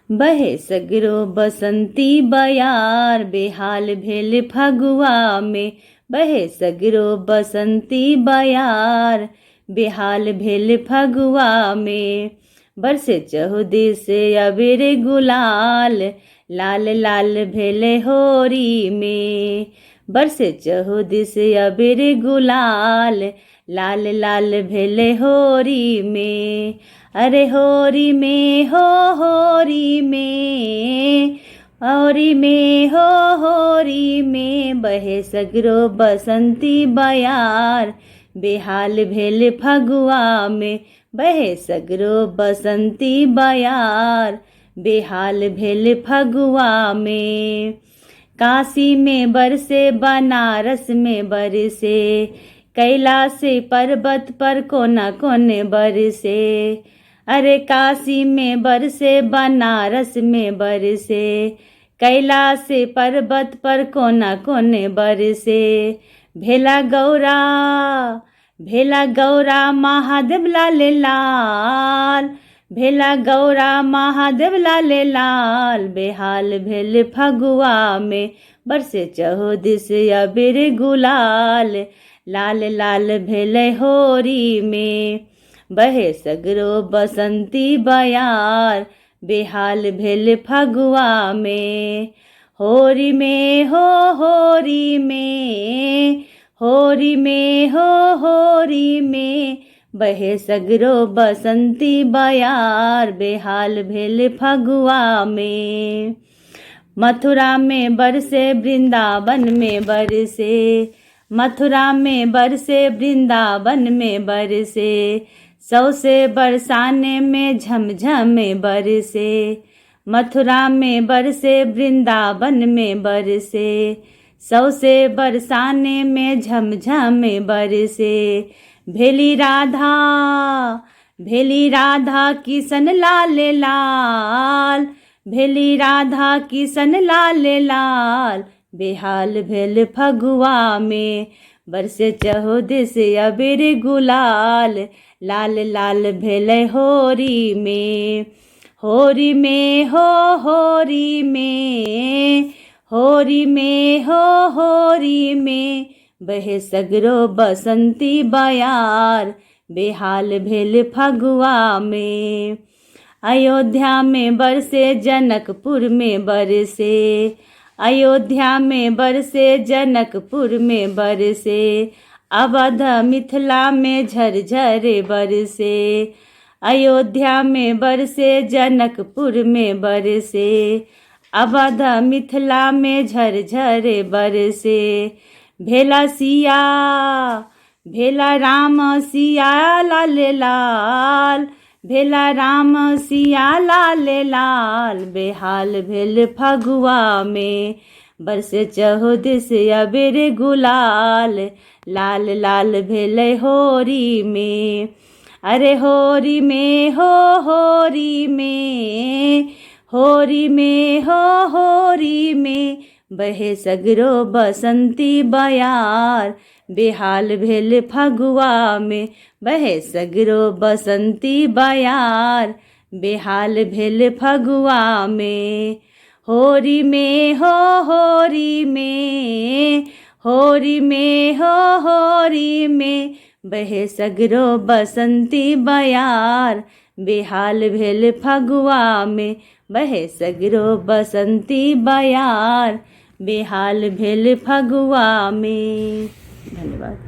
बहे सगरो बसंती बयार, बेहाल भेल फगुआ में। बहे सगरो बसंती बयार, बेहाल भेल फगुआ में। बरसे चहुदिस अबीर गुलाल, लाल लाल भेले होरी में। बरसे चहुदिस अबीर गुलाल, लाल लाल भेले होरी में। अरे होरी में हो होरी में, होरी में हो होरी में। बहे सगरो बसंती बयार, बेहाल भेल फगुआ में। बहे सगरो बसंती बयार, बेहाल भेल फगुआ में। काशी में बरसे बनारस में बरसे, कैलाश पर्वत पर कोना कोने बरसे। अरे काशी में बरसे बनारस में बरसे, कैलाश पर्वत पर कोना कोने बरसे। भेला गौरा भेला गौरा महादेव लाल लाल, भेला गौरा महादेव लाल लाल। बेहाल भेल फगुआ में, बरसे चहुदिस अबीर गुलाल, लाल लाल भेल होरी में। बहे सगरो बसंती बयार, बेहाल भेल फगुआ में। होरी में हो होरी में, होरी में हो होरी में। बहे सगरो बसंती बयार, बेहाल भेल फगुआ में। मथुरा में बरसे वृंदावन में बरसे, मथुरा में बरसे वृंदावन में बरसे। सौसे बरसाने में झमझम बरसे, मथुरा में बरसे वृंदावन में बरसे। सौसे बरसाने में झमझम बरसे। भेली राधा किशन लाल लाल, भेली राधा किशन लाल लाल। बेहाल भेल फगुआ में, बरसे चहुदिस अबीर गुलाल, लाल लाल भेल होरी में। होरी में हो होरी में, होरी में हो होरी में। बहे सगरो बसंती बयार, बेहाल भेल फगुआ में। अयोध्या में बरसे जनकपुर में बरसे, अयोध्या में बरसे जनकपुर में बरसे। अवध मिथिला में झरझर बरसे, अयोध्या में बरसे जनकपुर में बरसे। अवध मिथिला में झरझर बरसे। भेला सिया भेला राम सिया लाल लाल, भेला राम सिया लाल लाल। बेहाल भेल फगुआ में, बरसे चहुदिस अबीर गुलाल, लाल लाल भेल होरी में। अरे होरी में हो होरी में, होरी में हो होरी में। बहे सगरो बसंती बयार, बेहाल भेल फगुआ में। बहे सगरो बसंती बयार, बेहाल भेल फगुआ में। होरी में हो होरी में, होरी में हो होरी में। बहे सगरो बसंती बयार, बेहाल भेल फगुआ में। बहे सगरो बसंती बयार, बेहाल भेल फगुआ में। धन्यवाद।